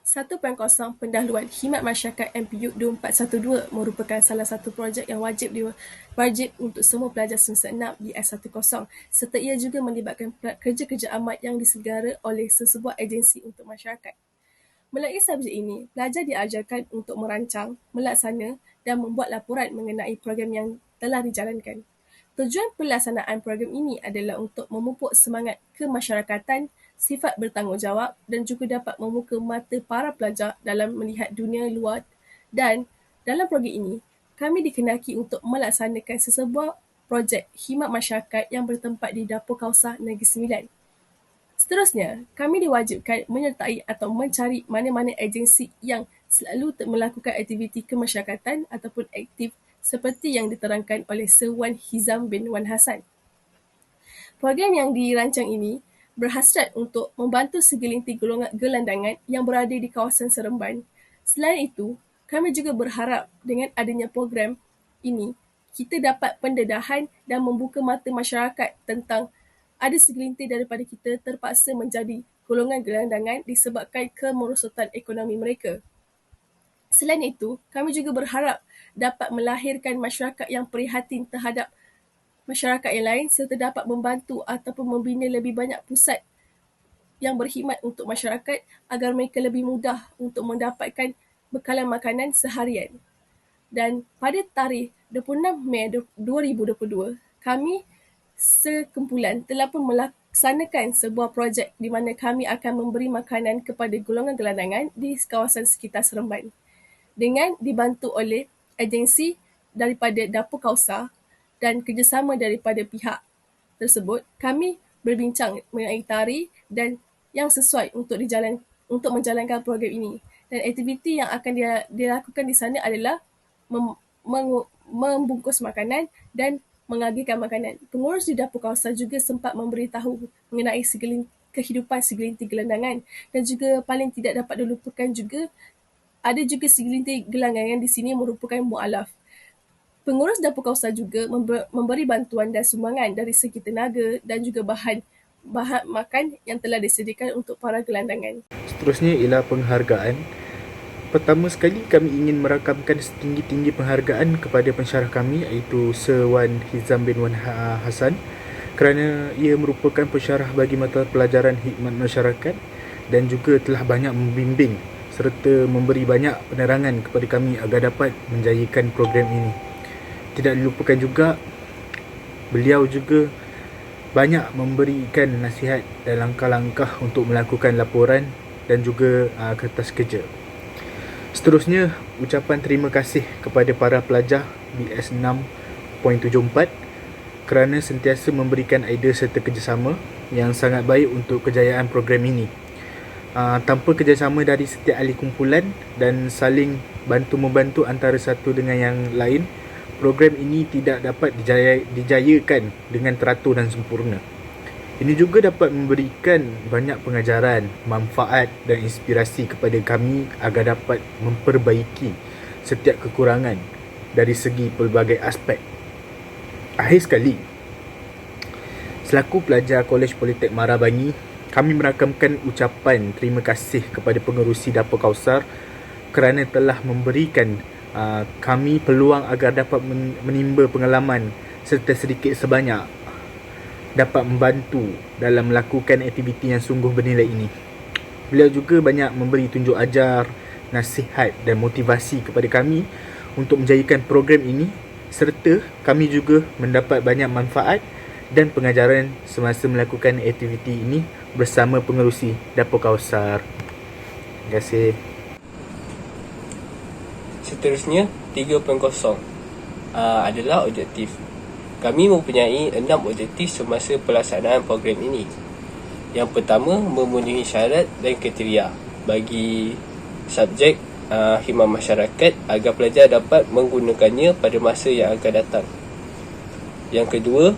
1.0 Pendahuluan Khidmat Masyarakat MPU 2412 merupakan salah satu projek yang wajib untuk semua pelajar semester 6 di S10, serta ia juga melibatkan kerja-kerja amat yang diselenggara oleh sesebuah agensi untuk masyarakat. Melalui subjek ini, pelajar diajarkan untuk merancang, melaksana dan membuat laporan mengenai program yang telah dijalankan. Tujuan pelaksanaan program ini adalah untuk memupuk semangat kemasyarakatan, sifat bertanggungjawab dan juga dapat membuka mata para pelajar dalam melihat dunia luar. Dan dalam program ini, kami dikenaki untuk melaksanakan sesebuah projek khidmat masyarakat yang bertempat di Dapur Kawasan Negeri Sembilan. Seterusnya, kami diwajibkan menyertai atau mencari mana-mana agensi yang selalu melakukan aktiviti kemasyarakatan ataupun aktif seperti yang diterangkan oleh Sir Wan Hizam bin Wan Hassan. Program yang dirancang ini berhasrat untuk membantu segelintir gelandangan yang berada di kawasan Seremban. Selain itu, kami juga berharap dengan adanya program ini, kita dapat pendedahan dan membuka mata masyarakat tentang ada segelintir daripada kita terpaksa menjadi golongan gelandangan disebabkan kemerosotan ekonomi mereka. Selain itu, kami juga berharap dapat melahirkan masyarakat yang prihatin terhadap masyarakat yang lain serta dapat membantu ataupun membina lebih banyak pusat yang berkhidmat untuk masyarakat agar mereka lebih mudah untuk mendapatkan bekalan makanan seharian. Dan pada tarikh 26 Mei 2022, kami sekumpulan telah pun melaksanakan sebuah projek di mana kami akan memberi makanan kepada golongan gelandangan di kawasan sekitar Seremban. Dengan dibantu oleh agensi daripada Dapur Kawasan dan kerjasama daripada pihak tersebut, kami berbincang mengenai tarikh dan yang sesuai untuk menjalankan program ini. Dan aktiviti yang akan dilakukan di sana adalah membungkus makanan dan mengagikan makanan. Pengurus di Dapur Kawasan juga sempat memberitahu mengenai kehidupan segelintir gelandangan dan juga paling tidak dapat dilupakan juga ada juga segelintir gelandangan di sini merupakan mualaf. Pengurus Dapur Kawasan juga memberi bantuan dan sumbangan dari segi tenaga dan juga bahan makan yang telah disediakan untuk para gelandangan. Seterusnya ialah penghargaan. Pertama sekali kami ingin merakamkan setinggi-tinggi penghargaan kepada pensyarah kami iaitu Sir Wan Hizam bin Wan Hassan kerana ia merupakan pensyarah bagi mata pelajaran khidmat masyarakat dan juga telah banyak membimbing serta memberi banyak penerangan kepada kami agar dapat menjayakan program ini. Tidak dilupakan juga, beliau juga banyak memberikan nasihat dan langkah-langkah untuk melakukan laporan dan juga kertas kerja. Seterusnya, ucapan terima kasih kepada para pelajar BS 6.74 kerana sentiasa memberikan idea serta kerjasama yang sangat baik untuk kejayaan program ini. Tanpa kerjasama dari setiap ahli kumpulan dan saling bantu-membantu antara satu dengan yang lain, program ini tidak dapat dijayakan dengan teratur dan sempurna. Ini juga dapat memberikan banyak pengajaran, manfaat dan inspirasi kepada kami agar dapat memperbaiki setiap kekurangan dari segi pelbagai aspek. Akhir sekali, selaku pelajar Kolej Politek Marabangi, kami merakamkan ucapan terima kasih kepada pengerusi Dapur Kausar kerana telah memberikan kami peluang agar dapat menimba pengalaman serta sedikit sebanyak dapat membantu dalam melakukan aktiviti yang sungguh bernilai ini. Beliau juga banyak memberi tunjuk ajar, nasihat dan motivasi kepada kami untuk menjayakan program ini serta kami juga mendapat banyak manfaat dan pengajaran semasa melakukan aktiviti ini bersama pengerusi Dapur Kausar. Terima kasih. Seterusnya, 3.0 adalah objektif. Kami mempunyai 6 objektif semasa pelaksanaan program ini. Yang pertama, memenuhi syarat dan kriteria bagi subjek khidmat masyarakat agar pelajar dapat menggunakannya pada masa yang akan datang. Yang kedua,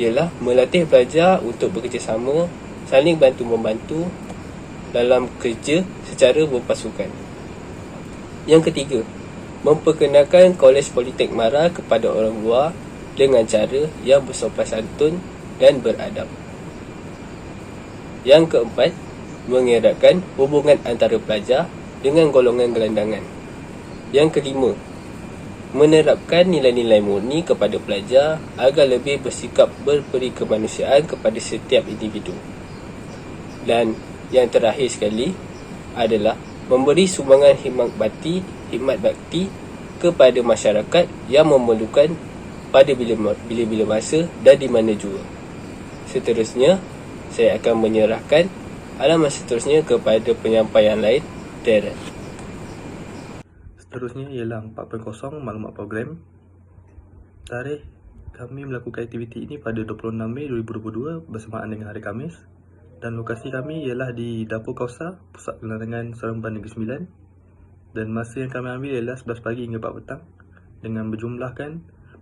ialah melatih pelajar untuk bekerjasama, saling bantu-membantu dalam kerja secara berpasukan. Yang ketiga, memperkenalkan Kolej Politek Mara kepada orang luar dengan cara yang bersopan santun dan beradab. Yang keempat, mengeratkan hubungan antara pelajar dengan golongan gelandangan. Yang kelima, menerapkan nilai-nilai murni kepada pelajar agar lebih bersikap berperi kemanusiaan kepada setiap individu. Dan yang terakhir sekali adalah memberi sumbangan hikmat bakti kepada masyarakat yang memerlukan pada bila-bila masa dan di mana jua. Seterusnya, saya akan menyerahkan halaman seterusnya kepada penyampai yang lain, Darren. Seterusnya ialah 4.0 maklumat program. Tarikh kami melakukan aktiviti ini pada 26 Mei 2022 bersamaan dengan hari Khamis, dan lokasi kami ialah di Dapur Kausar, Pusat Penerangan Seremban Negeri Sembilan, dan masa yang kami ambil ialah 11 pagi hingga 4 petang dengan berjumlahkan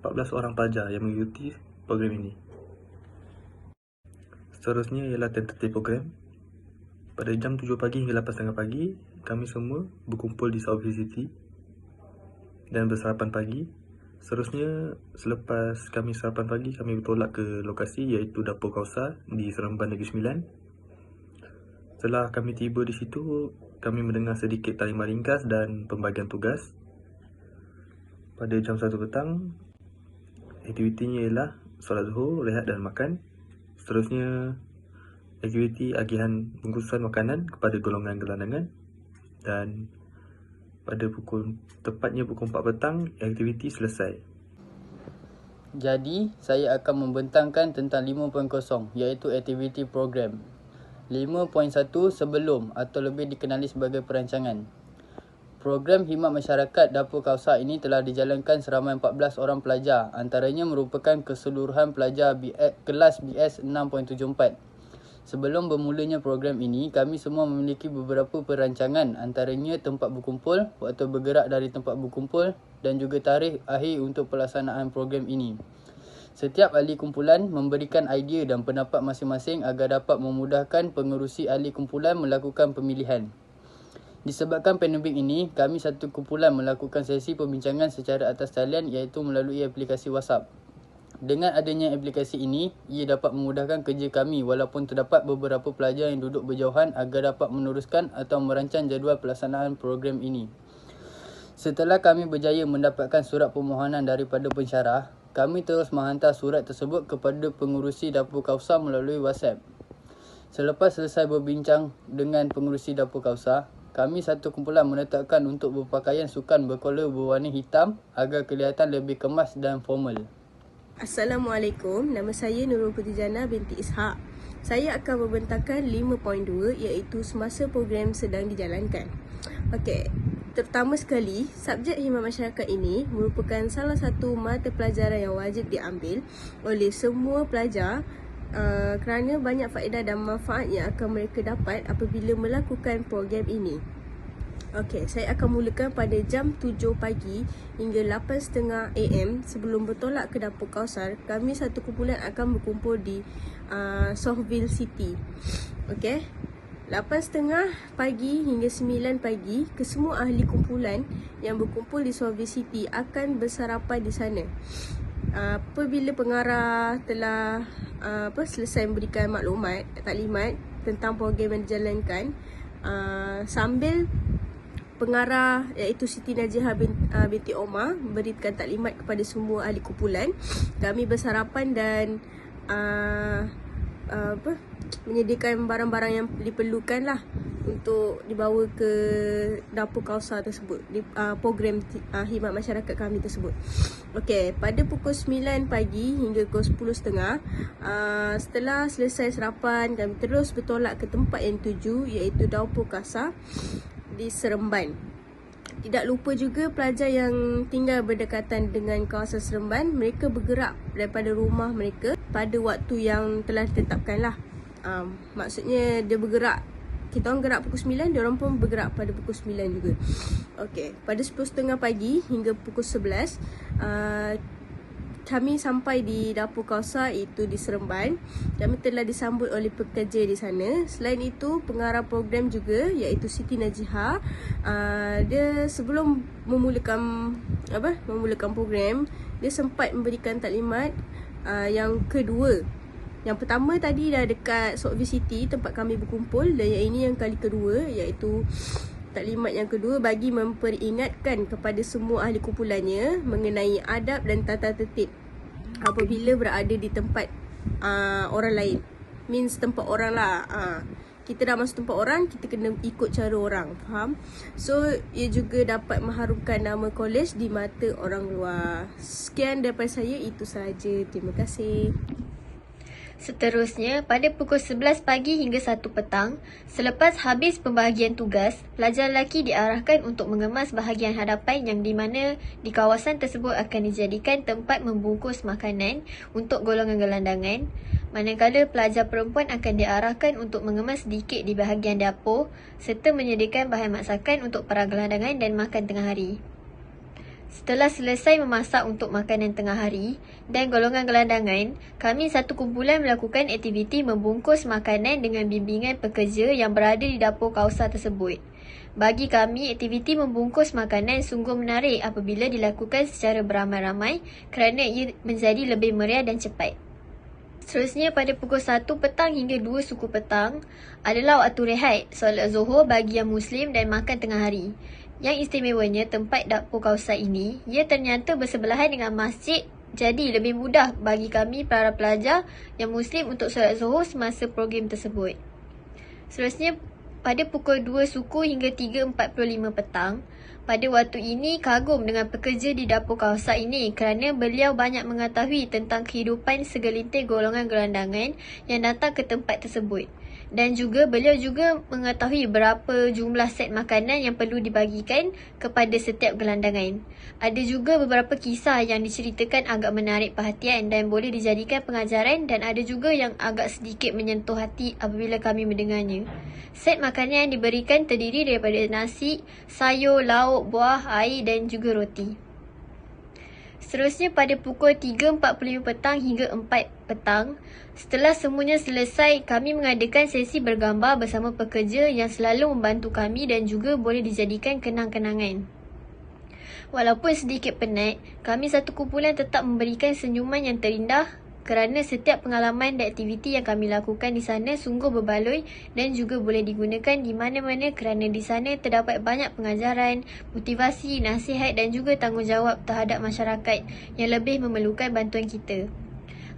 14 orang pelajar yang mengikuti program ini. Seterusnya ialah tentatif program. Pada jam 7 pagi hingga 8.30 pagi, kami semua berkumpul di South City dan bersarapan pagi. Seterusnya, selepas kami sarapan pagi, kami bertolak ke lokasi iaitu Dapur Kausar di Seremban Negeri Sembilan. Setelah kami tiba di situ, kami mendengar sedikit taklimat ringkas dan pembagian tugas. Pada jam 1 petang, aktivitinya ialah solat zuhur, rehat dan makan. Seterusnya, aktiviti agihan bungkusan makanan kepada golongan gelandangan, dan pada tepatnya pukul 4 petang, aktiviti selesai. Jadi, saya akan membentangkan tentang 5.0 iaitu aktiviti program. 5.1 sebelum atau lebih dikenali sebagai perancangan. Program khidmat masyarakat Dapur Kausar ini telah dijalankan seramai 14 orang pelajar, antaranya merupakan keseluruhan pelajar kelas BS 6.74. Sebelum bermulanya program ini, kami semua memiliki beberapa perancangan, antaranya tempat berkumpul, waktu bergerak dari tempat berkumpul dan juga tarikh akhir untuk pelaksanaan program ini. Setiap ahli kumpulan memberikan idea dan pendapat masing-masing agar dapat memudahkan pengerusi ahli kumpulan melakukan pemilihan. Disebabkan pandemik ini, kami satu kumpulan melakukan sesi pembincangan secara atas talian iaitu melalui aplikasi WhatsApp. Dengan adanya aplikasi ini, ia dapat memudahkan kerja kami walaupun terdapat beberapa pelajar yang duduk berjauhan agar dapat meneruskan atau merancang jadual pelaksanaan program ini. Setelah kami berjaya mendapatkan surat permohonan daripada pensyarah, kami terus menghantar surat tersebut kepada pengurusi Dapur Kausar melalui WhatsApp. Selepas selesai berbincang dengan pengurusi Dapur Kausar, kami satu kumpulan menetapkan untuk berpakaian sukan berkolor berwarna hitam agar kelihatan lebih kemas dan formal. Assalamualaikum, nama saya Nurul Putijana binti Ishak. Saya akan membentangkan 5.2 iaitu semasa program sedang dijalankan. Okey, terutama sekali, subjek khidmat masyarakat ini merupakan salah satu mata pelajaran yang wajib diambil oleh semua pelajar kerana banyak faedah dan manfaat yang akan mereka dapat apabila melakukan program ini. Okey, saya akan mulakan pada jam 7 pagi hingga 8.30 AM. Sebelum bertolak ke Dapur Kausar, kami satu kumpulan akan berkumpul di Southville City. Okey, 8.30 pagi hingga 9 pagi, kesemua ahli kumpulan yang berkumpul di Southville City akan bersarapan di sana. Apabila pengarah telah selesai memberikan maklumat, taklimat tentang program yang dijalankan, sambil pengarah iaitu Siti Najihah binti Omar memberikan taklimat kepada semua ahli kumpulan, kami bersarapan dan menyediakan barang-barang yang diperlukan lah untuk dibawa ke Dapur Kausar tersebut, di program khidmat masyarakat kami tersebut. Okey, pada pukul 9 pagi hingga pukul 10.30, setelah selesai sarapan, kami terus bertolak ke tempat yang tuju iaitu Dapur Kausar di Seremban. Tidak lupa juga pelajar yang tinggal berdekatan dengan kawasan Seremban, mereka bergerak daripada rumah mereka pada waktu yang telah ditetapkan lah. Maksudnya dia bergerak, kita orang gerak pukul 9, dia orang pun bergerak pada pukul 9 juga. Okey, pada 10.30 pagi hingga pukul 11, kami sampai di Dapur Kausar itu di Seremban. Kami telah disambut oleh pekerja di sana. Selain itu, pengarah program juga iaitu Siti Najihah, dia sebelum memulakan program, dia sempat memberikan taklimat yang kedua. Yang pertama tadi dah dekat Southville City tempat kami berkumpul, dan yang ini yang kali kedua iaitu Taklimat yang kedua bagi memperingatkan kepada semua ahli kumpulannya mengenai adab dan tata tertib apabila berada di tempat orang lain. Means tempat orang lah. Kita dah masuk tempat orang, kita kena ikut cara orang. Faham? So, ia juga dapat mengharumkan nama kolej di mata orang luar. Sekian daripada saya, itu sahaja. Terima kasih. Seterusnya, pada pukul 11 pagi hingga 1 petang, selepas habis pembahagian tugas, pelajar lelaki diarahkan untuk mengemas bahagian hadapan yang di mana di kawasan tersebut akan dijadikan tempat membungkus makanan untuk golongan gelandangan, manakala pelajar perempuan akan diarahkan untuk mengemas sedikit di bahagian dapur serta menyediakan bahan masakan untuk para gelandangan dan makan tengah hari. Setelah selesai memasak untuk makanan tengah hari dan golongan gelandangan, kami satu kumpulan melakukan aktiviti membungkus makanan dengan bimbingan pekerja yang berada di dapur kawasan tersebut. Bagi kami, aktiviti membungkus makanan sungguh menarik apabila dilakukan secara beramai-ramai kerana ia menjadi lebih meriah dan cepat. Seterusnya, pada pukul 1 petang hingga 2 suku petang adalah waktu rehat, solat Zuhur bagi yang Muslim dan makan tengah hari. Yang istimewanya, tempat dapur kawasan ini, ia ternyata bersebelahan dengan masjid, jadi lebih mudah bagi kami para pelajar yang Muslim untuk solat Zuhur semasa program tersebut. Seterusnya, pada pukul 2 suku hingga 3.45 petang, pada waktu ini kagum dengan pekerja di dapur kawasan ini kerana beliau banyak mengetahui tentang kehidupan segelintir golongan gelandangan yang datang ke tempat tersebut. Dan juga beliau juga mengetahui berapa jumlah set makanan yang perlu dibagikan kepada setiap gelandangan. Ada juga beberapa kisah yang diceritakan agak menarik perhatian dan boleh dijadikan pengajaran, dan ada juga yang agak sedikit menyentuh hati apabila kami mendengarnya. Set makanan yang diberikan terdiri daripada nasi, sayur, lauk, buah, air dan juga roti. Seterusnya, pada pukul 3.45 petang hingga 4 petang, setelah semuanya selesai, kami mengadakan sesi bergambar bersama pekerja yang selalu membantu kami dan juga boleh dijadikan kenang-kenangan. Walaupun sedikit penat, kami satu kumpulan tetap memberikan senyuman yang terindah kerana setiap pengalaman dan aktiviti yang kami lakukan di sana sungguh berbaloi dan juga boleh digunakan di mana-mana kerana di sana terdapat banyak pengajaran, motivasi, nasihat dan juga tanggungjawab terhadap masyarakat yang lebih memerlukan bantuan kita.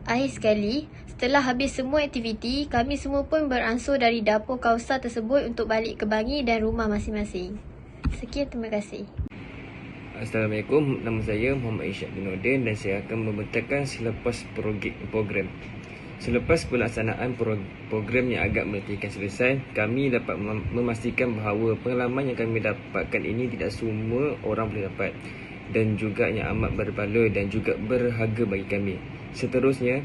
Akhir sekali, setelah habis semua aktiviti, kami semua pun beransur dari dapur kawasan tersebut untuk balik ke bangi dan rumah masing-masing. Sekian, terima kasih. Assalamualaikum, nama saya Muhammad Isyad bin Nordin dan saya akan membentangkan selepas program. Selepas pelaksanaan program yang agak meletihkan selesai, kami dapat memastikan bahawa pengalaman yang kami dapatkan ini tidak semua orang boleh dapat dan juga yang amat berbaloi dan juga berharga bagi kami. Seterusnya,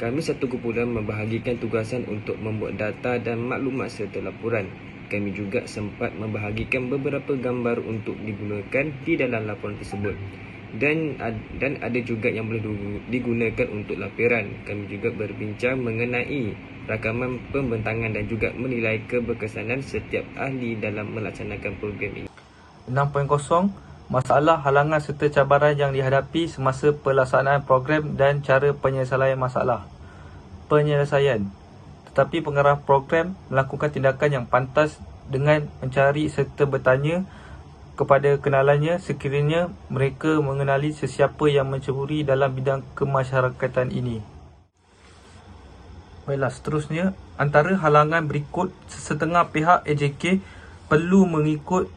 kami satu kumpulan membahagikan tugasan untuk membuat data dan maklumat serta laporan. Kami juga sempat membahagikan beberapa gambar untuk digunakan di dalam laporan tersebut. Dan ada juga yang boleh digunakan untuk laporan. Kami juga berbincang mengenai rakaman pembentangan dan juga menilai keberkesanan setiap ahli dalam melaksanakan program ini. 6.0 Masalah, halangan serta cabaran yang dihadapi semasa pelaksanaan program dan cara penyelesaian masalah. Penyelesaian. Tetapi pengarah program melakukan tindakan yang pantas dengan mencari serta bertanya kepada kenalannya sekiranya mereka mengenali sesiapa yang menceburi dalam bidang kemasyarakatan ini. Baiklah, seterusnya, antara halangan berikut, setengah pihak AJK perlu mengikut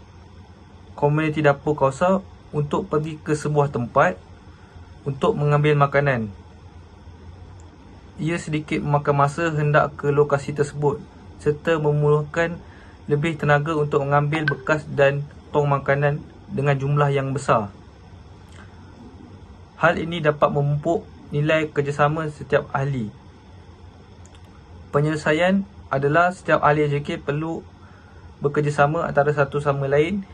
komuniti dapur kawasan untuk pergi ke sebuah tempat untuk mengambil makanan. Ia sedikit memakan masa hendak ke lokasi tersebut serta memerlukan lebih tenaga untuk mengambil bekas dan tong makanan dengan jumlah yang besar. Hal ini dapat memupuk nilai kerjasama setiap ahli. Penyelesaian adalah setiap ahli AJK perlu bekerjasama antara satu sama lain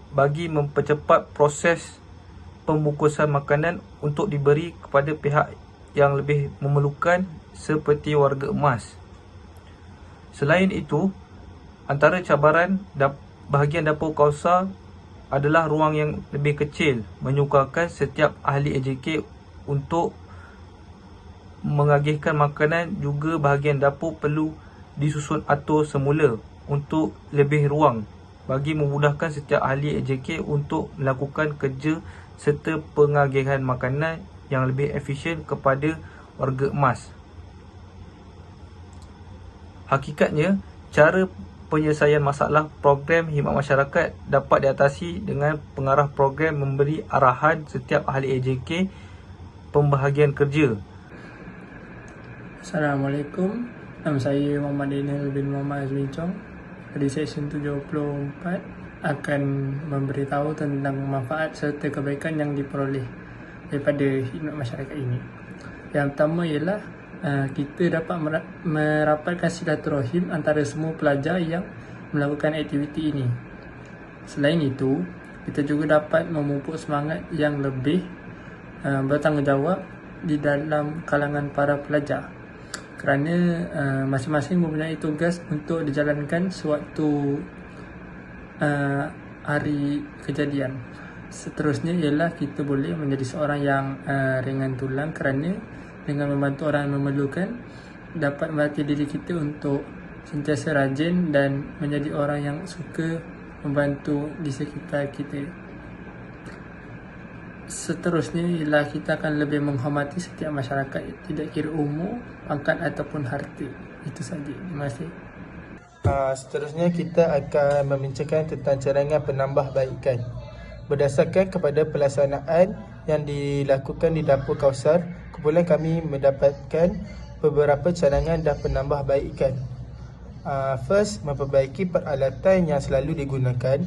bagi mempercepat proses pembungkusan makanan untuk diberi kepada pihak yang lebih memerlukan seperti warga emas. Selain itu, antara cabaran bahagian dapur kawasan adalah ruang yang lebih kecil, menyukarkan setiap ahli AJK untuk mengagihkan makanan. Juga bahagian dapur perlu disusun atur semula untuk lebih ruang bagi memudahkan setiap ahli AJK untuk melakukan kerja serta pengagihan makanan yang lebih efisien kepada warga emas. Hakikatnya, cara penyelesaian masalah program khidmat masyarakat dapat diatasi dengan pengarah program memberi arahan setiap ahli AJK pembahagian kerja. Assalamualaikum. Nama saya Muhammad Daniel bin Muhammad Azmin Chong. Di session 74 akan memberitahu tentang manfaat serta kebaikan yang diperoleh daripada khidmat masyarakat ini. Yang pertama ialah kita dapat merapatkan silaturahim antara semua pelajar yang melakukan aktiviti ini. Selain itu, kita juga dapat memupuk semangat yang lebih bertanggungjawab di dalam kalangan para pelajar, kerana masing-masing mempunyai tugas untuk dijalankan sewaktu hari kejadian. Seterusnya ialah kita boleh menjadi seorang yang ringan tulang, kerana dengan membantu orang yang memerlukan dapat melatih diri kita untuk sentiasa rajin dan menjadi orang yang suka membantu di sekitar kita. Seterusnya ialah kita akan lebih menghormati setiap masyarakat, tidak kira umur, pangkat ataupun harta. Itu saja. Terima kasih. Seterusnya kita akan membincangkan tentang cadangan penambahbaikan. Berdasarkan kepada pelaksanaan yang dilakukan di Dapur Kausar, kumpulan kami mendapatkan beberapa cadangan dan penambahbaikan. First, memperbaiki peralatan yang selalu digunakan.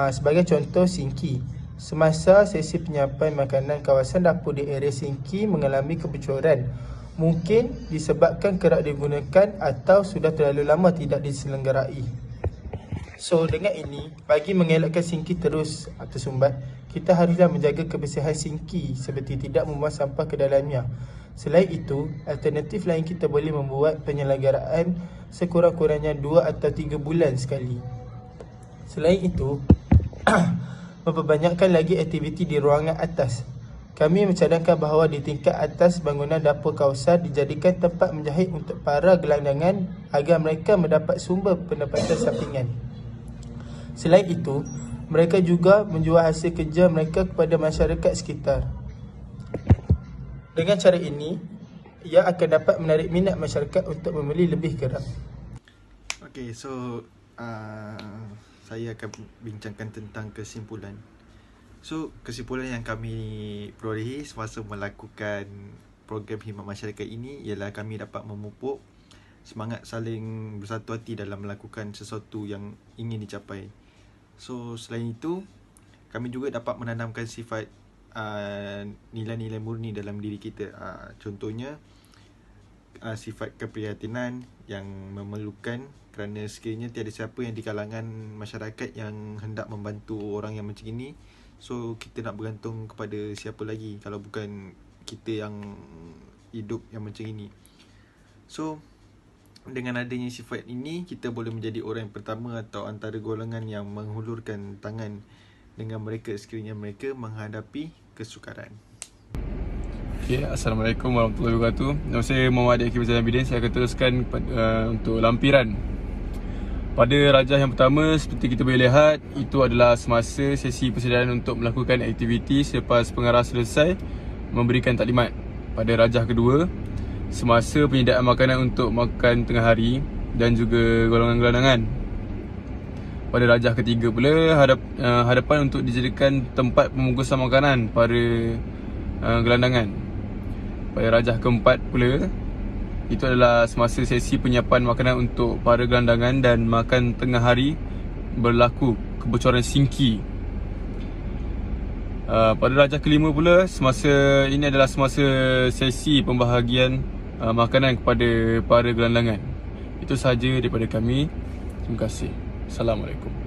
Sebagai contoh, sinki. Semasa sesi penyiapan makanan, kawasan dapur di area sinki mengalami kebocoran. Mungkin disebabkan kerap digunakan atau sudah terlalu lama tidak diselenggarai. So, dengan ini, bagi mengelakkan sinki terus tersumbat, kita haruslah menjaga kebersihan sinki seperti tidak membuang sampah ke dalamnya. Selain itu, alternatif lain kita boleh membuat penyelenggaraan sekurang-kurangnya 2 atau 3 bulan sekali. Selain itu, memperbanyakkan lagi aktiviti di ruangan atas. Kami mencadangkan bahawa di tingkat atas bangunan Dapur Kausar dijadikan tempat menjahit untuk para gelandangan agar mereka mendapat sumber pendapatan sampingan. Selain itu, mereka juga menjual hasil kerja mereka kepada masyarakat sekitar. Dengan cara ini, ia akan dapat menarik minat masyarakat untuk membeli lebih kerap. Okay, so saya akan bincangkan tentang kesimpulan. So, kesimpulan yang kami perolehi semasa melakukan program khidmat masyarakat ini ialah kami dapat memupuk semangat saling bersatu hati dalam melakukan sesuatu yang ingin dicapai. So, selain itu, kami juga dapat menanamkan sifat nilai-nilai murni dalam diri kita. Contohnya, sifat keprihatinan yang memerlukan, kerana sekiranya tiada siapa yang di kalangan masyarakat yang hendak membantu orang yang macam ini. So, kita nak bergantung kepada siapa lagi kalau bukan kita yang hidup yang macam ini. So, dengan adanya sifat ini, kita boleh menjadi orang yang pertama atau antara golongan yang menghulurkan tangan dengan mereka sekiranya mereka menghadapi kesukaran. Okay, Assalamualaikum warahmatullahi wabarakatuh. Nama saya Muhammad Akhil Zainal Bidin. Saya akan teruskan untuk lampiran. Pada rajah yang pertama, seperti kita boleh lihat, itu adalah semasa sesi persediaan untuk melakukan aktiviti selepas pengarah selesai memberikan taklimat. Pada rajah kedua, semasa penyediaan makanan untuk makan tengah hari dan juga golongan gelandangan. Pada rajah ketiga pula, hadapan untuk dijadikan tempat pembungkusan makanan para gelandangan. Pada rajah keempat pula, itu adalah semasa sesi penyiapan makanan untuk para gelandangan dan makan tengah hari berlaku kebocoran sinki. Pada rajah kelima pula, semasa ini adalah semasa sesi pembahagian makanan kepada para gelandangan. Itu sahaja daripada kami. Terima kasih. Assalamualaikum.